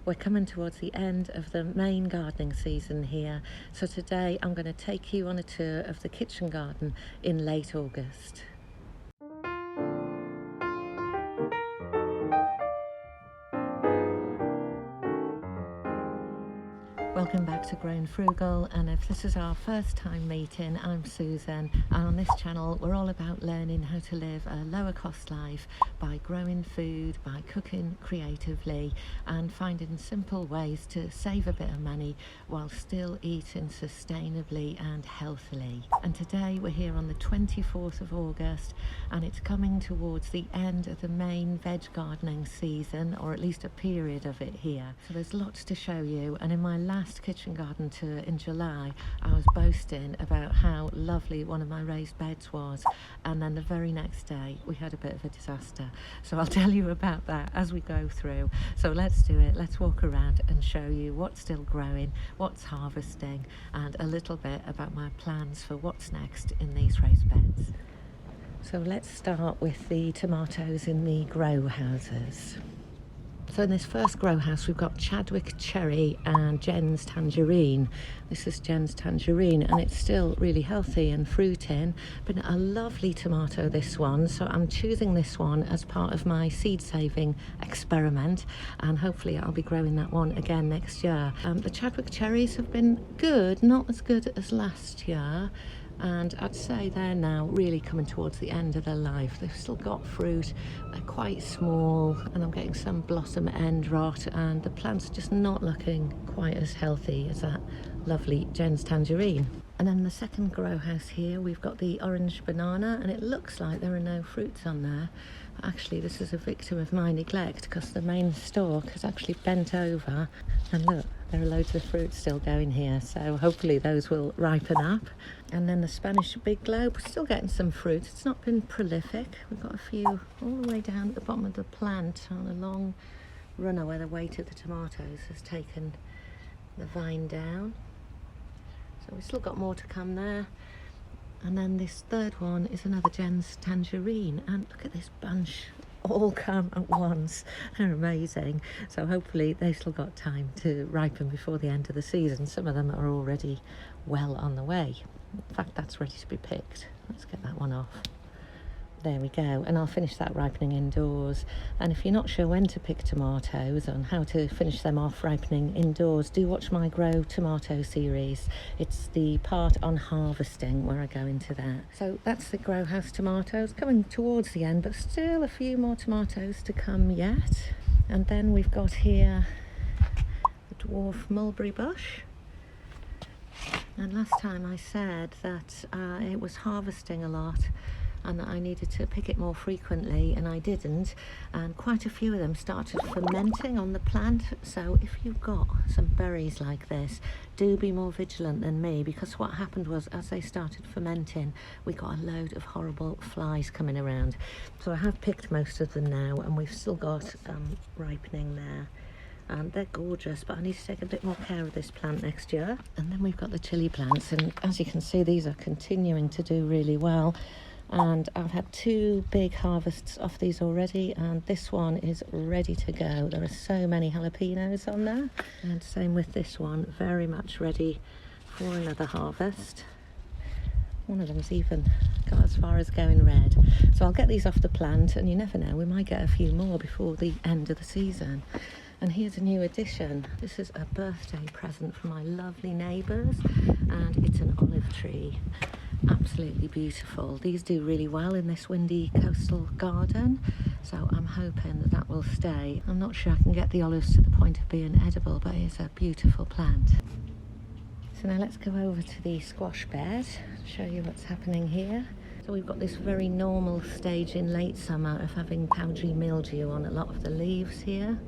We're coming towards the end of the main gardening season here, so today I'm going to take you on a tour of the kitchen garden in late August. Welcome back to Grown Frugal, and if this is our first time meeting, I'm Susan, and on this channel we're all about learning how to live a lower cost life by growing food, by cooking creatively and finding simple ways to save a bit of money while still eating sustainably and healthily. And today we're here on the 24th of August, and it's coming towards the end of the main veg gardening season, or at least a period of it here. So there's lots to show you, and in my last kitchen garden tour in July I was boasting about how lovely one of my raised beds was, and then the very next day we had a bit of a disaster. So I'll tell you about that as we go through. So let's do it. Let's walk around and show you what's still growing, what's harvesting, and a little bit about my plans for what's next in these raised beds. So let's start with the tomatoes in the grow houses. So in this first grow house we've got Chadwick Cherry and Jen's Tangerine. This is Jen's Tangerine, and it's still really healthy and fruiting, but a lovely tomato, this one. So I'm choosing this one as part of my seed saving experiment, and hopefully I'll be growing that one again next year. The Chadwick cherries have been good, not as good as last year, and I'd say they're now really coming towards the end of their life. They've still got fruit, they're quite small, and I'm getting some blossom end rot, and the plants are just not looking quite as healthy as that lovely Jen's Tangerine. And then the second grow house here, we've got the orange banana, and it looks like there are no fruits on there. Actually, this is a victim of my neglect, because the main stalk has actually bent over, and look, there are loads of fruit still going here, so hopefully those will ripen up. And then the Spanish big globe, we're still getting some fruit. It's not been prolific. We've got a few all the way down at the bottom of the plant on a long runner where the weight of the tomatoes has taken the vine down. So we've still got more to come there. And then this third one is another Jen's Tangerine, and look at this bunch all come at once. They're amazing. So hopefully they've still got time to ripen before the end of the season. Some of them are already well on the way. In fact, that's ready to be picked. Let's get that one off. There we go, and I'll finish that ripening indoors. And if you're not sure when to pick tomatoes and how to finish them off ripening indoors, do watch my Grow Tomato series. It's the part on harvesting where I go into that. So that's the grow house tomatoes, coming towards the end, but still a few more tomatoes to come yet. And then we've got here the dwarf mulberry bush. And last time I said that it was harvesting a lot and that I needed to pick it more frequently, and I didn't, and quite a few of them started fermenting on the plant. So if you've got some berries like this, do be more vigilant than me, because what happened was as they started fermenting we got a load of horrible flies coming around. So I have picked most of them now, and we've still got ripening there. They're gorgeous, but I need to take a bit more care of this plant next year. And then we've got the chili plants, and as you can see these are continuing to do really well, and I've had 2 big harvests off these already, and this one is ready to go. There are so many jalapenos on there, and same with this one, very much ready for another harvest. One of them's even got as far as going red. So I'll get these off the plant, and you never know, we might get a few more before the end of the season. And here's a new addition. This is a birthday present from my lovely neighbours, and it's an olive tree. Absolutely beautiful. These do really well in this windy coastal garden, so I'm hoping that that will stay. I'm not sure I can get the olives to the point of being edible, but it's a beautiful plant. So now let's go over to the squash bed, show you what's happening here. So we've got this very normal stage in late summer of having powdery mildew on a lot of the leaves here,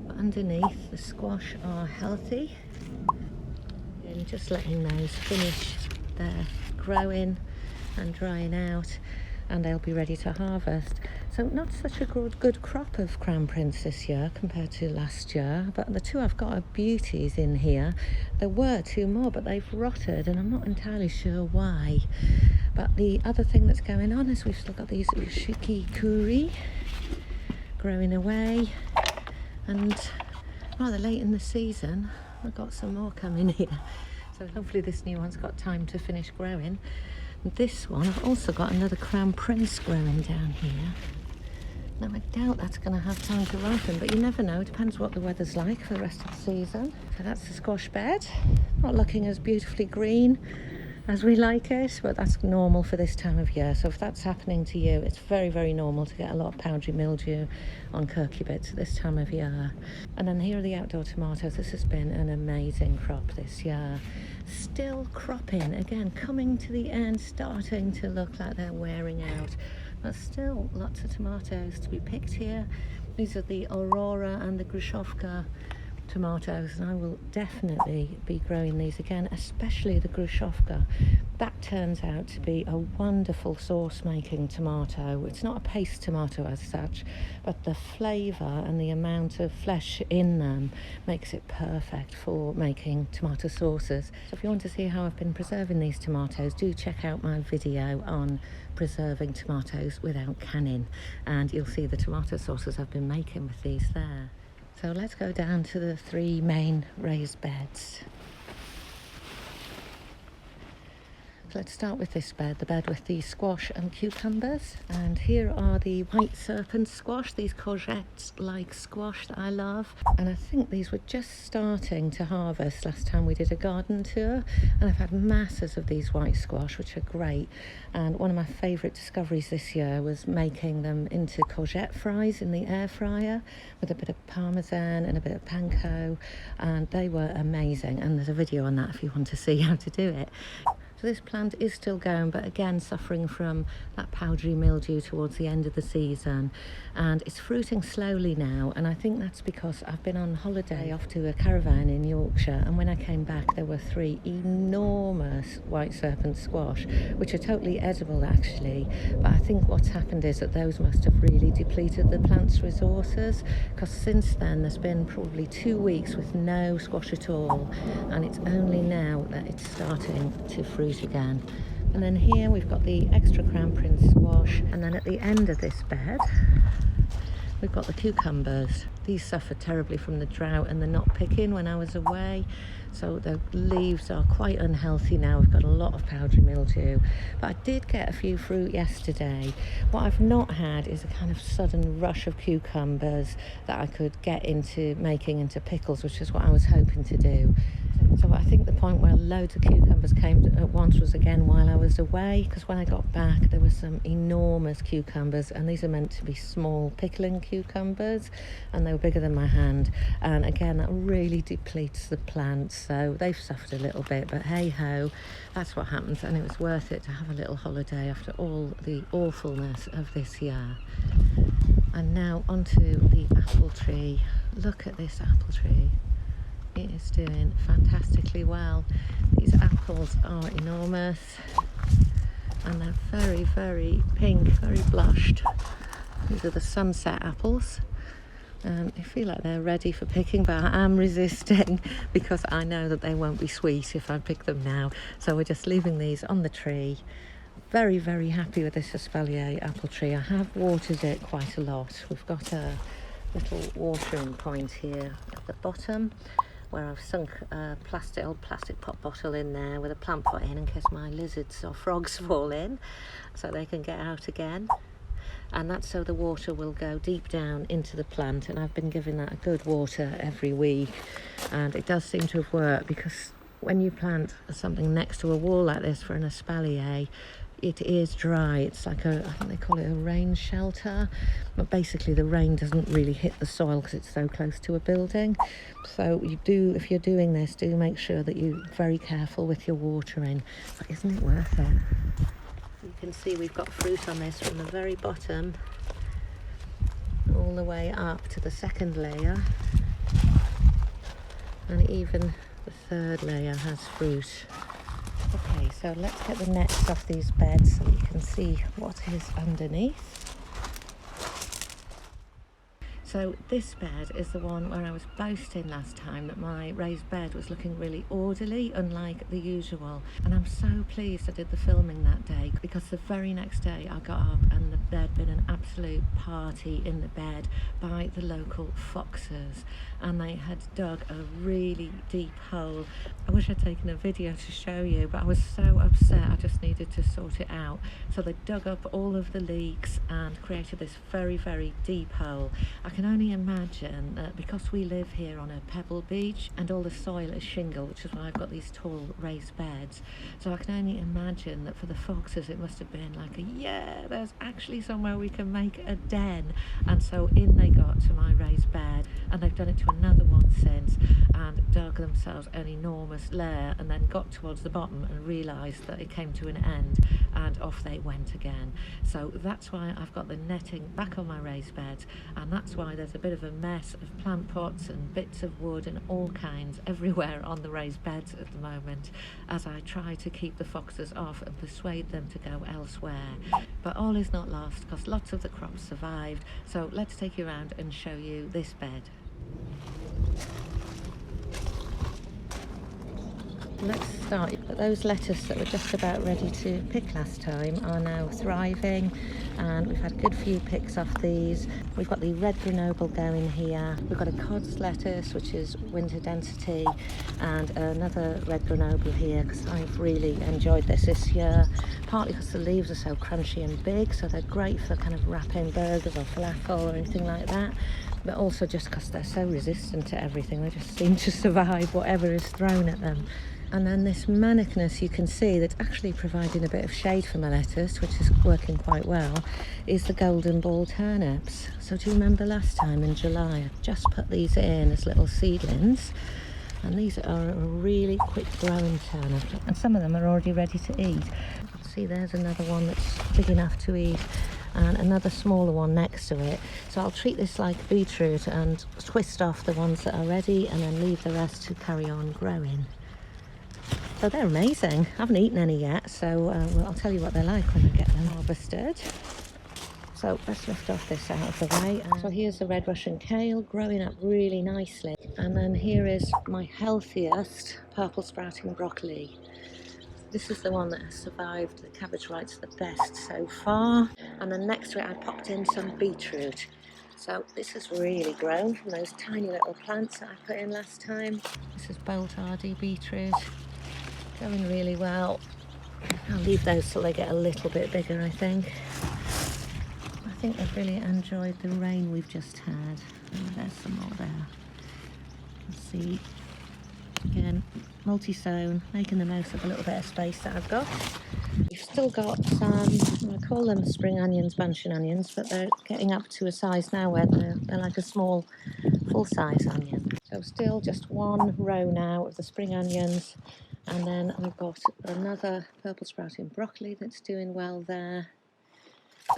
but underneath the squash are healthy, and just letting those finish their growing and drying out, and they'll be ready to harvest. So not such a good crop of crown prince this year compared to last year, but the 2 I've got are beauties in here. There were 2 more, but they've rotted, and I'm not entirely sure why. But the other thing that's going on is we've still got these ushiki kuri growing away, and rather late in the season. I've got some more coming here, so hopefully this new one's got time to finish growing. And this one, I've also got another Crown Prince growing down here. Now I doubt that's going to have time to ripen, but you never know. It depends what the weather's like for the rest of the season. So that's the squash bed. Not looking as beautifully green as we like it, but that's normal for this time of year. So if that's happening to you, it's very, very normal to get a lot of powdery mildew on cucurbits at this time of year. And then here are the outdoor tomatoes. This has been an amazing crop this year. Still cropping, again, coming to the end, starting to look like they're wearing out. But still lots of tomatoes to be picked here. These are the AURORA and the GRUSHOVKA tomatoes, and I will definitely be growing these again, especially the GRUSHOVKA. That turns out to be a wonderful sauce making tomato. It's not a paste tomato as such, but the flavour and the amount of flesh in them makes it perfect for making tomato sauces. So if you want to see how I've been preserving these tomatoes, do check out my video on preserving tomatoes without canning, and you'll see the tomato sauces I've been making with these there. So let's go down to the 3 main raised beds. Let's start with this bed, the bed with the squash and cucumbers. And here are the white serpent squash, these courgette-like squash that I love. And I think these were just starting to harvest last time we did a garden tour. And I've had masses of these white squash, which are great. And one of my favourite discoveries this year was making them into courgette fries in the air fryer with a bit of parmesan and a bit of panko. And they were amazing. And there's a video on that if you want to see how to do it. So this plant is still going, but again suffering from that powdery mildew towards the end of the season, and it's fruiting slowly now. And I think that's because I've been on holiday off to a caravan in Yorkshire, and when I came back there were 3 enormous white serpent squash, which are totally edible actually, but I think what's happened is that those must have really depleted the plant's resources, because since then there's been probably 2 weeks with no squash at all, and it's only now that it's starting to fruit again. And then here we've got the extra Crown Prince squash, and then at the end of this bed we've got the cucumbers. These suffered terribly from the drought and the not picking when I was away, so the leaves are quite unhealthy now. We've got a lot of powdery mildew, but I did get a few fruit yesterday. What I've not had is a kind of sudden rush of cucumbers that I could get into making into pickles, which is what I was hoping to do. So I think the point where loads of cucumbers came at once was again while I was away, because when I got back there were some enormous cucumbers, and these are meant to be small pickling cucumbers, and they were bigger than my hand, and again that really depletes the plant, so they've suffered a little bit, but hey ho, that's what happens, and it was worth it to have a little holiday after all the awfulness of this year. And now onto the apple tree. Look at this apple tree. It is doing fantastically well. These apples are enormous, and they're very, very pink, very blushed. These are the sunset apples. I feel like they're ready for picking, but I am resisting because I know that they won't be sweet if I pick them now. So we're just leaving these on the tree. Very, very happy with this Espalier apple tree. I have watered it quite a lot. We've got a little watering point here at the bottom, where I've sunk a old plastic pop bottle in there with a plant pot in case my lizards or frogs fall in, so they can get out again. And that's so the water will go deep down into the plant, and I've been giving that a good water every week, and it does seem to have worked, because when you plant something next to a wall like this for an espalier, it is dry. It's like I think they call it a rain shelter, but basically the rain doesn't really hit the soil because it's so close to a building. So if you're doing this, do make sure that you're very careful with your watering. But isn't it worth it? You can see we've got fruit on this from the very bottom all the way up to the second layer, and even the third layer has fruit. Okay, so let's get the nets off these beds so you can see what is underneath. So this bed is the one where I was boasting last time that my raised bed was looking really orderly, unlike the usual. And I'm so pleased I did the filming that day, because the very next day I got up and there'd been an absolute party in the bed by the local foxes, and they had dug a really deep hole. I wish I'd taken a video to show you, but I was so upset I just needed to sort it out. So they dug up all of the leaks and created this very, very deep hole. I can only imagine that because we live here on a pebble beach and all the soil is shingle, which is why I've got these tall raised beds, so I can only imagine that for the foxes it must have been like yeah, there's actually somewhere we can make a den. And so in they got to my raised bed, and they've done it to another one since, and dug themselves an enormous lair, and then got towards the bottom and realised that it came to an end, and off they went again. So that's why I've got the netting back on my raised beds, and that's why there's a bit of a mess of plant pots and bits of wood and all kinds everywhere on the raised beds at the moment, as I try to keep the foxes off and persuade them to go elsewhere. But all is not lost, because lots of the crops survived. So let's take you around and show you this bed. Let's start. Those lettuce that were just about ready to pick last time are now thriving, and we've had a good few picks off these. We've got the red Grenoble going here. We've got a cod's lettuce, which is winter density, and another red Grenoble here, because I've really enjoyed this year, partly because the leaves are so crunchy and big, so they're great for kind of wrapping burgers or falafel or anything like that, but also just because they're so resistant to everything. They just seem to survive whatever is thrown at them. And then this manicness, you can see that's actually providing a bit of shade for my lettuce, which is working quite well, is the golden ball turnips. So do you remember last time in July I just put these in as little seedlings, and these are a really quick growing turnip, and some of them are already ready to eat. See, there's another one that's big enough to eat, and another smaller one next to it. So I'll treat this like beetroot and twist off the ones that are ready and then leave the rest to carry on growing. So they're amazing. I haven't eaten any yet, so well, I'll tell you what they're like when I get them harvested. So let's lift off this out of the way. So here's the red Russian kale growing up really nicely. And then here is my healthiest purple sprouting broccoli. This is the one that has survived the cabbage rights the best so far. And then next to it I popped in some beetroot. So this has really grown from those tiny little plants that I put in last time. This is BOLTARDY beetroot, going really well. I'll leave those till they get a little bit bigger, I think. I think they've really enjoyed the rain we've just had. Oh, there's some more there. Let's see. Again, multi-sown, making the most of a little bit of space that I've got. We've still got some, I call them spring onions, buncheon onions, but they're getting up to a size now where they're like a small, full-size onion. So still just one row now of the spring onions, and then I've got another purple sprouting broccoli that's doing well there,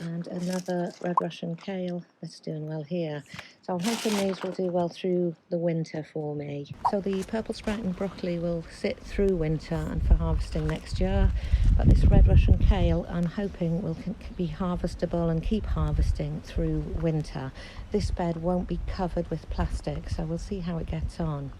and another red Russian kale that's doing well here. So I'm hoping these will do well through the winter for me. So the purple sprouting broccoli will sit through winter and for harvesting next year, but this red Russian kale I'm hoping will be harvestable and keep harvesting through winter. This bed won't be covered with plastic, so we'll see how it gets on.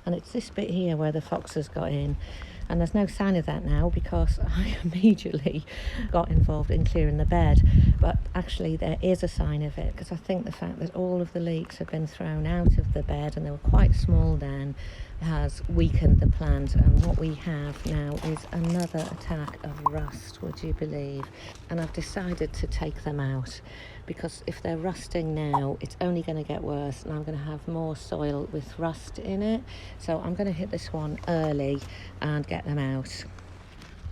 And it's this bit here where the foxes got in, and there's no sign of that now because I immediately got involved in clearing the bed. But actually there is a sign of it, because I think the fact that all of the leeks have been thrown out of the bed, and they were quite small then, has weakened the plant. And what we have now is another attack of rust, would you believe? And I've decided to take them out, because if they're rusting now, it's only going to get worse, and I'm going to have more soil with rust in it. So I'm going to hit this one early and get them out.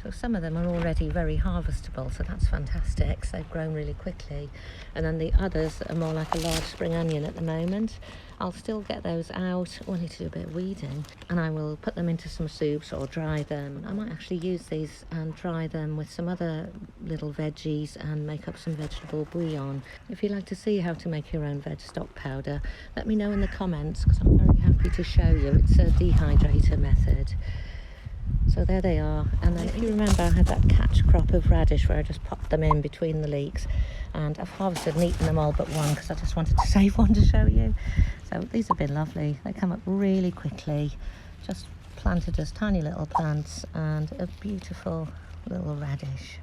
So some of them are already very harvestable, so that's fantastic. So they've grown really quickly. And then the others are more like a large spring onion at the moment. I'll still get those out. I need to do a bit of weeding, and I will put them into some soups or dry them. I might actually use these and dry them with some other little veggies and make up some vegetable bouillon. If you'd like to see how to make your own veg stock powder, let me know in the comments, because I'm very happy to show you. It's a dehydrator method. So there they are. And then if you remember, I had that catch crop of radish where I just popped them in between the leeks, and I've harvested and eaten them all but one because I just wanted to save one to show you. So these have been lovely. They come up really quickly, just planted as tiny little plants, and a beautiful little radish.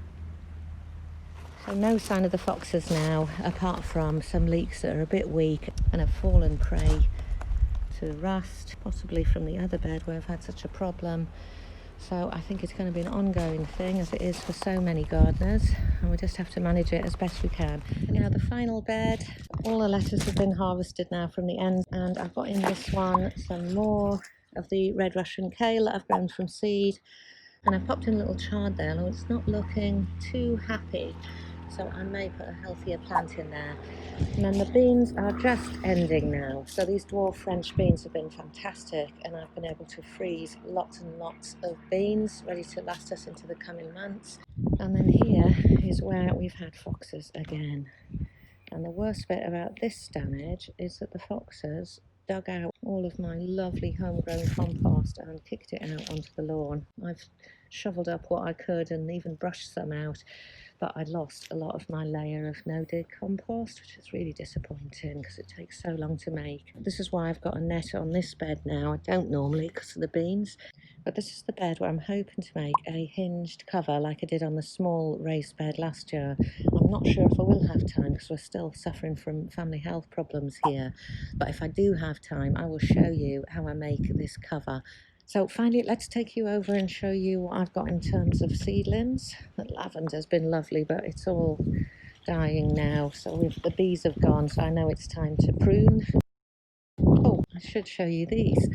So no sign of the foxes now, apart from some leeks that are a bit weak and have fallen prey to rust, possibly from the other bed where I've had such a problem. So I think it's going to be an ongoing thing, as it is for so many gardeners, and we just have to manage it as best we can. Now the final bed, all the lettuce have been harvested now from the end, and I've got in this one some more of the red Russian kale that I've grown from seed, and I've popped in a little chard there. Now it's not looking too happy, so I may put a healthier plant in there. And then the beans are just ending now. So these dwarf French beans have been fantastic, and I've been able to freeze lots and lots of beans ready to last us into the coming months. And then here is where we've had foxes again. And the worst bit about this damage is that the foxes dug out all of my lovely homegrown compost and kicked it out onto the lawn. I've shoveled up what I could and even brushed some out, but I lost a lot of my layer of no-dig compost, which is really disappointing because it takes so long to make. This is why I've got a net on this bed now. I don't normally because of the beans, but this is the bed where I'm hoping to make a hinged cover like I did on the small raised bed last year. I'm not sure if I will have time because we're still suffering from family health problems here, but if I do have time, I will show you how I make this cover. So finally, let's take you over and show you what I've got in terms of seedlings. The lavender's been lovely, but it's all dying now. So the bees have gone, so I know it's time to prune. Oh, I should show you these.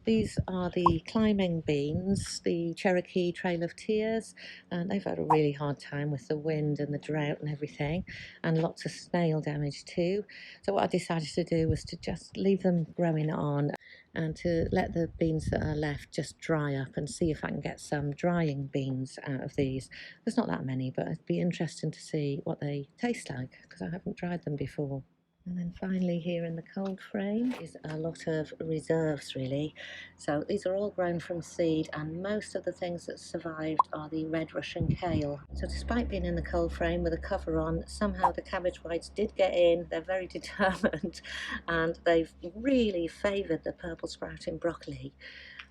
These are the climbing beans, the Cherokee Trail of Tears, and they've had a really hard time with the wind and the drought and everything, and lots of snail damage too. So what I decided to do was to just leave them growing on and to let the beans that are left just dry up and see if I can get some drying beans out of these. There's not that many, but it'd be interesting to see what they taste like because I haven't dried them before. And then finally here in the cold frame is a lot of reserves really. So these are all grown from seed, and most of the things that survived are the red Russian kale. So despite being in the cold frame with a cover on, somehow the cabbage whites did get in. They're very determined, and they've really favoured the purple sprouting broccoli.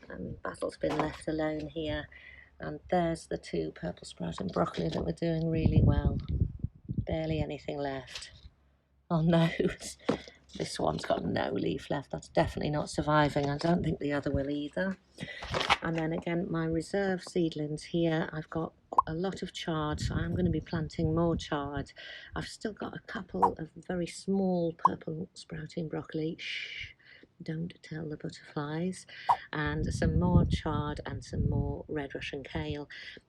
And Basil's been left alone here, and there's the two purple sprouting broccoli that were doing really well. Barely anything left. Oh no, this one's got no leaf left. That's definitely not surviving. I don't think the other will either. And then again, my reserve seedlings here, I've got a lot of chard, so I'm going to be planting more chard. I've still got a couple of very small purple sprouting broccoli. Shh, don't tell the butterflies. And some more chard and some more red Russian kale.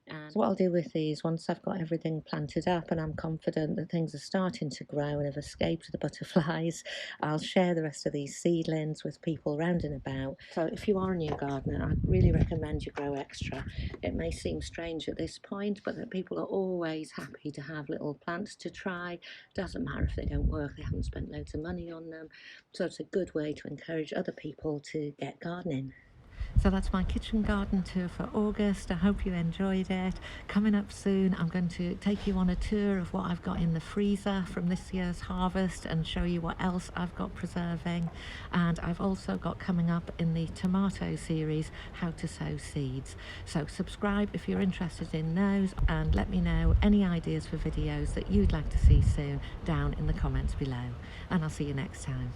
And what I'll do with these, once I've got everything planted up and I'm confident that things are starting to grow and have escaped the butterflies, I'll share the rest of these seedlings with people round and about. So if you are a new gardener, I'd really recommend you grow extra. It may seem strange at this point, but that people are always happy to have little plants to try. Doesn't matter if they don't work, they haven't spent loads of money on them. So it's a good way to encourage other people to get gardening. So that's my kitchen garden tour for August. I hope you enjoyed it. Coming up soon, I'm going to take you on a tour of what I've got in the freezer from this year's harvest and show you what else I've got preserving. And I've also got coming up in the tomato series, how to sow seeds. So subscribe if you're interested in those, and let me know any ideas for videos that you'd like to see soon down in the comments below. And I'll see you next time.